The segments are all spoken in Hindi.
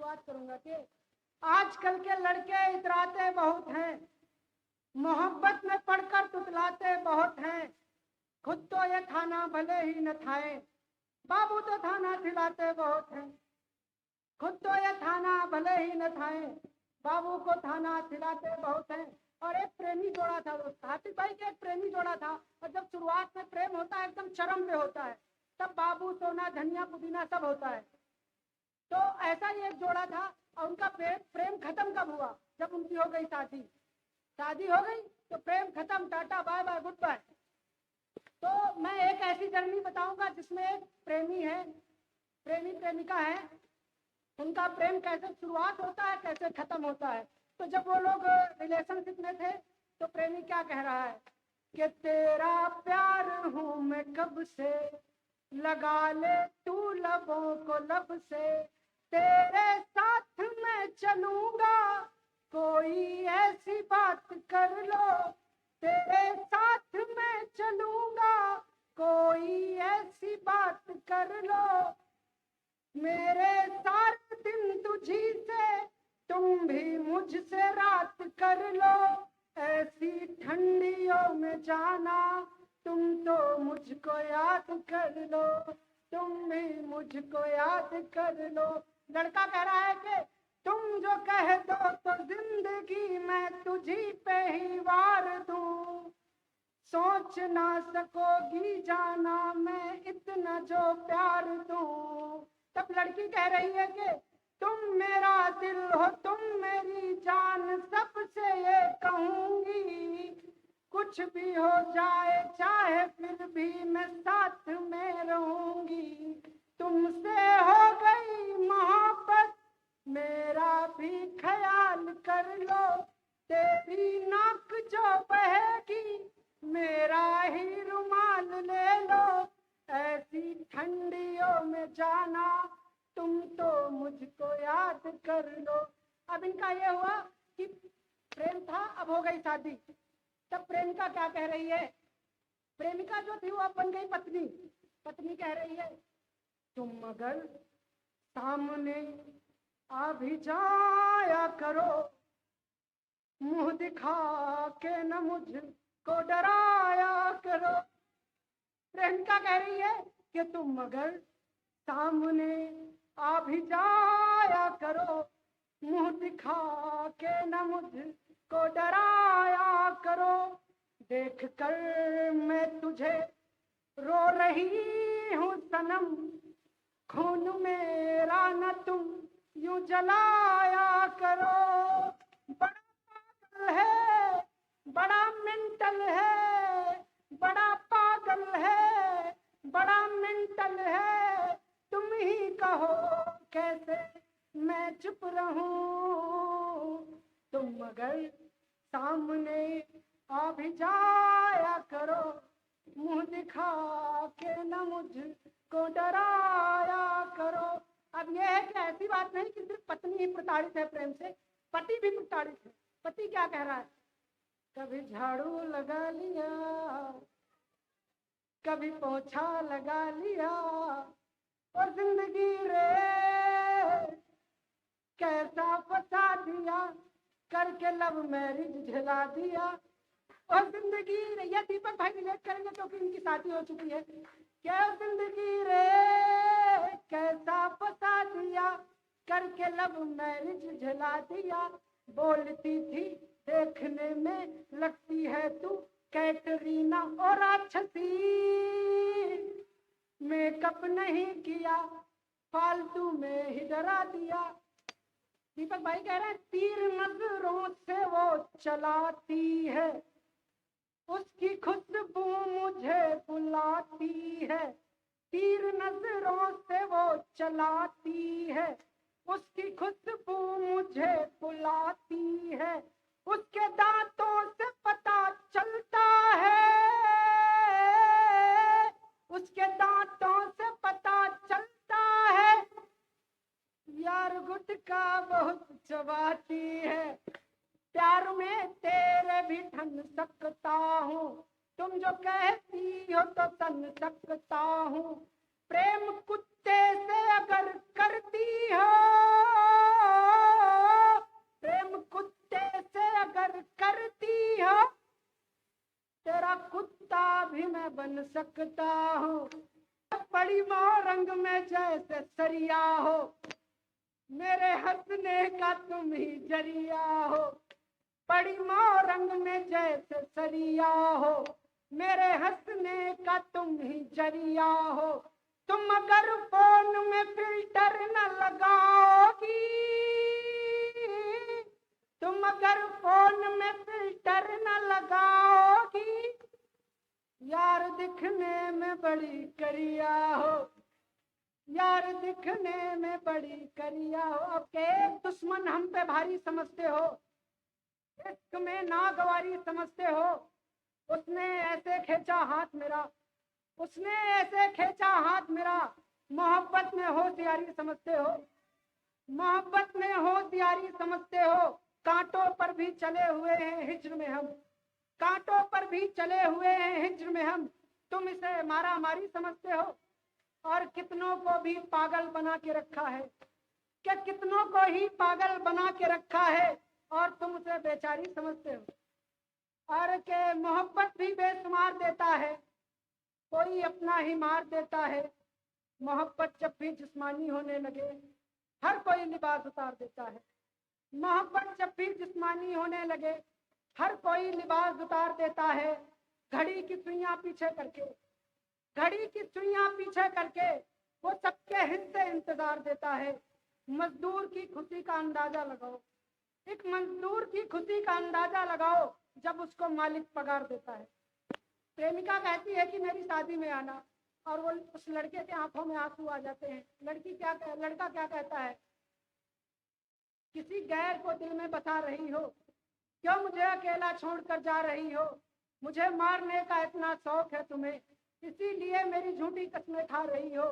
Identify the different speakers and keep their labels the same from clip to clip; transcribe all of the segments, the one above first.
Speaker 1: शुरुआत करूंगा कि आजकल के लड़के इतराते बहुत हैं, मोहब्बत में पढ़कर तुतलाते बहुत हैं, खुद तो ये थाना भले ही न थाए, बाबू तो थाना खिलाते बहुत हैं। खुद तो ये थाना भले ही न थाए, बाबू को थाना खिलाते बहुत हैं। और एक प्रेमी जोड़ा था, हाफिज भाई के एक प्रेमी जोड़ा था, और जब शुरुआत में प्रेम होता है एकदम चरम पे होता है, तब बाबू सोना धनिया पुदीना सब होता है। तो ऐसा ही एक जोड़ा था, और उनका प्रेम खत्म कब हुआ? जब उनकी हो गई शादी। शादी हो गई तो प्रेम खत्म, tata bye bye goodbye. तो मैं एक ऐसी जर्नी बताऊंगा जिसमें एक प्रेमी है, प्रेमी प्रेमिका है, उनका प्रेम कैसे शुरुआत होता है, कैसे खत्म होता है। तो जब वो लोग रिलेशनशिप में थे तो प्रेमी क्या कह रहा है कि तेरा प्यार हूं मैं कब से, लगा ले तू लबों को लब से, तेरे साथ मैं चलूंगा, कोई ऐसी बात कर लो, तेरे साथ मैं चलूंगा, कोई ऐसी बात कर लो, मेरे सारे दिन तुझी से, तुम भी मुझसे रात कर लो, ऐसी ठंडियों में जाना, तुम तो मुझको याद कर लो, तुम भी मुझको याद कर लो। लड़का कह रहा है कि तुम जो कह दो तो जिंदगी मैं तुझी पे ही वार दूं, सोच ना सकोगी जाना मैं इतना जो प्यार दूं। तब लड़की कह रही है कि तुम मेरा दिल हो, तुम मेरी जान, सबसे ये कहूंगी, कुछ भी हो जाए चाहे फिर भी मैं साथ में रहूंगी, तुमसे हो गई मोहब्बत मेरा भी ख्याल कर लो, तेरी नाक जो बहेगी मेरा ही रुमाल ले लो, ऐसी ठंडियों में जाना, तुम तो मुझको याद कर लो। अब इनका ये हुआ कि प्रेम था, अब हो गई शादी। तब प्रेमिका क्या कह रही है, प्रेमिका जो थी वो अब बन गई पत्नी। पत्नी कह रही है तुम अगर सामने आ भी जाया करो, मुंह दिखा के न मुझको डराया करो। प्रेमिका कह रही है कि तुम अगर सामने आ भी जाया करो, मुंह दिखा के न मुझको डराया करो, देख कर मैं तुझे रो रही हूँ सनम, खून मेरा न तुम यूं जलाया करो। बड़ा पागल है, बड़ा मेंटल है, बड़ा पागल है, बड़ा मेंटल है, तुम ही कहो कैसे मैं चुप रहूं, तुम अगर सामने आ भी जाया करो, मुंह दिखा के न मुझको डराया करो। अब यह है कि ऐसी बात नहीं कि सिर्फ पत्नी ही प्रताड़ित है प्रेम से, पति भी प्रताड़ित है। पति क्या कह रहा है, कभी झाड़ू लगा लिया, कभी पोछा लगा लिया, और जिंदगी रे कैसा फंसा दिया, करके लव मैरिज झिला दिया, और जिंदगी रे, ये दीपक भाई रिलेट करेंगे क्योंकि इनकी शादी हो चुकी है, क्या जिंदगी रे कैसा फंसा दिया, करके लव मैरिज झिला दिया, बोलती थी देखने में लगती है तू कैटरीना और राक्षसी, मेकअप नहीं किया फालतू में ही डरा दिया। दीपक भाई कह रहे हैं तीर नजरों से वो चलाती है, उसकी खुशबू मुझे बुलाती है, तीर नजरों से वो चलाती है, उसकी खुशबू मुझे बुलाती है, उसके दांतों से पता चलता है, उसके दांतों से पता चलता है, यार गुटका बहुत चबाती है, प्यार में तेरे भी ठन सकता हूँ, तुम जो कहती हो तो तन सकता हूँ, प्रेम कुत्ते से अगर करती हो बन सकता हूँ। पड़ी मोरंग में जैसे सरिया हो, मेरे हंसने का तुम ही जरिया हो। पड़ी मोरंग में जैसे सरिया हो, मेरे हंसने का तुम ही जरिया हो। तुम अगर फोन में फिल्टर न लगाओगी, तुम अगर फोन में फिल्टर न लगाओगी, यार दिखने में बड़ी करिया हो, यार दिखने में बड़ी करिया हो। अब के दुश्मन हम पे भारी समझते हो, इश्क में नागवारी समझते हो। उसने ऐसे खींचा हाथ मेरा, उसने ऐसे खींचा हाथ मेरा। मोहब्बत में होशियारी समझते हो, मोहब्बत में होशियारी समझते हो। कांटों पर भी चले हुए हैं हिज्र में हम, कांटों पर भी चले हुए हैं हिज्र में हम। तुम इसे मारा मारी समझते हो, और कितनों को भी पागल बना के रखा है, क्या कितनों को ही पागल बना के रखा है, और तुम उसे बेचारी समझते हो। और के मोहब्बत भी बेशुमार देता है, कोई अपना ही मार देता है। मोहब्बत जब भी जिस्मानी होने लगे, हर कोई लिबास उतार देता है। मोहब्बत जब भी जिस्मानी होने लगे, हर कोई लिबास उतार देता है। घड़ी की सुइयां पीछे करके, घड़ी की सुइयां पीछे करके वो सबके हिस्से इंतजार देता है। मजदूर की खुशी का अंदाजा लगाओ, एक मजदूर की खुशी का अंदाजा लगाओ जब उसको मालिक पगार देता है। प्रेमिका कहती है कि मेरी शादी में आना, और वो उस लड़के के आंखों में आंसू आ जाते हैं। लड़का क्या कहता है, किसी गैर को दिल में बसा रही हो, क्यों मुझे अकेला छोड़कर जा रही हो। मुझे मारने का इतना शौक है तुम्हें, इसीलिए मेरी झूठी कस्में खा रही हो।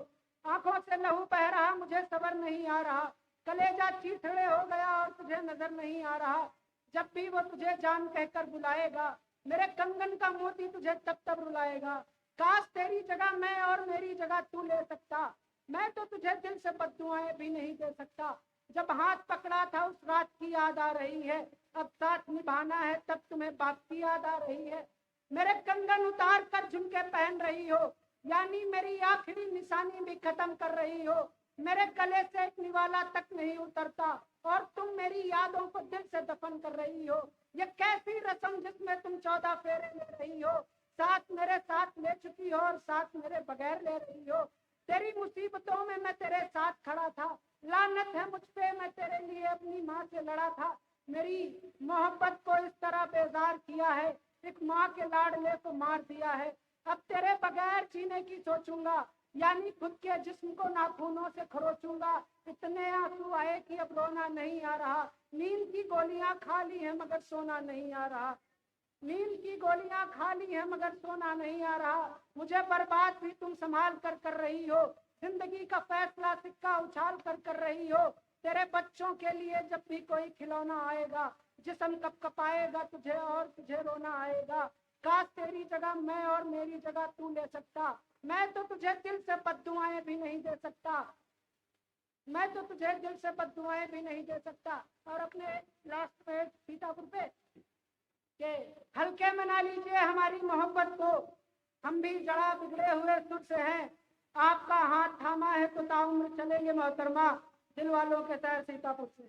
Speaker 1: आंखों से लहू बह रहा, मुझे सब्र नहीं आ रहा। कलेजा चीथड़े हो गया और तुझे नजर नहीं आ रहा। जब भी वो तुझे जान कहकर बुलाएगा, मेरे कंगन का मोती तुझे तब तब रुलाएगा। काश तेरी जगह मैं और मेरी जगह तू ले सकता, मैं तो तुझे दिल से बद्दुआएं भी नहीं दे सकता। जब हाथ पकड़ा था उस रात की याद आ रही है, अब साथ निभाना है तब तुम्हें बात की याद आ रही है। मेरे कंगन उतार कर झुमके पहन रही हो, यानी मेरी आखिरी निशानी भी खत्म कर रही हो। मेरे गले से एक निवाला तक नहीं उतरता, और तुम मेरी यादों को दिल से दफन कर रही हो। ये कैसी रस्म जिसमें तुम 14 फेरे ले रही हो। साथ मेरे साथ ले चुकी हो और साथ मेरे बगैर ले रही हो। तेरी मुसीबतों में मैं तेरे साथ खड़ा था, लानत है मुझ पे, मैं तेरे लिए अपनी माँ से लड़ा था। मेरी मोहब्बत को इस तरह बेजार किया है, एक माँ के लाडले को मार दिया है। अब तेरे बगैर जीने की सोचूंगा, यानी खुद के जिस्म को नाखूनों से खरोचूंगा। इतने आंसू आए कि अब रोना नहीं आ रहा। नींद की गोलियां खा ली है मगर सोना नहीं आ रहा, नींद की गोलियां खा ली है मगर सोना नहीं आ रहा। मुझे बर्बाद भी तुम संभाल कर रही हो, जिंदगी का फैसला सिक्का उछाल कर रही हो। तेरे बच्चों के लिए जब भी कोई खिलौना आएगा, जिस्म कपकपाएगा तुझे और तुझे रोना आएगा। काश तेरी जगह मैं और मेरी जगह तू ले सकता, मैं तो तुझे दिल से बद्दुआएं भी नहीं दे सकता, मैं तो तुझे दिल से बद्दुआएं भी नहीं दे सकता। और अपने लास्ट में सीतापुर पे के हल्के में ना लीजिए हमारी मोहब्बत को, हम भी जड़ा बिगड़े हुए सुर से हैं। आपका हाथ थामा है तो ताउम्र चलेंगे मोहतरमा, दिल वालों के शहर सीतापुर से।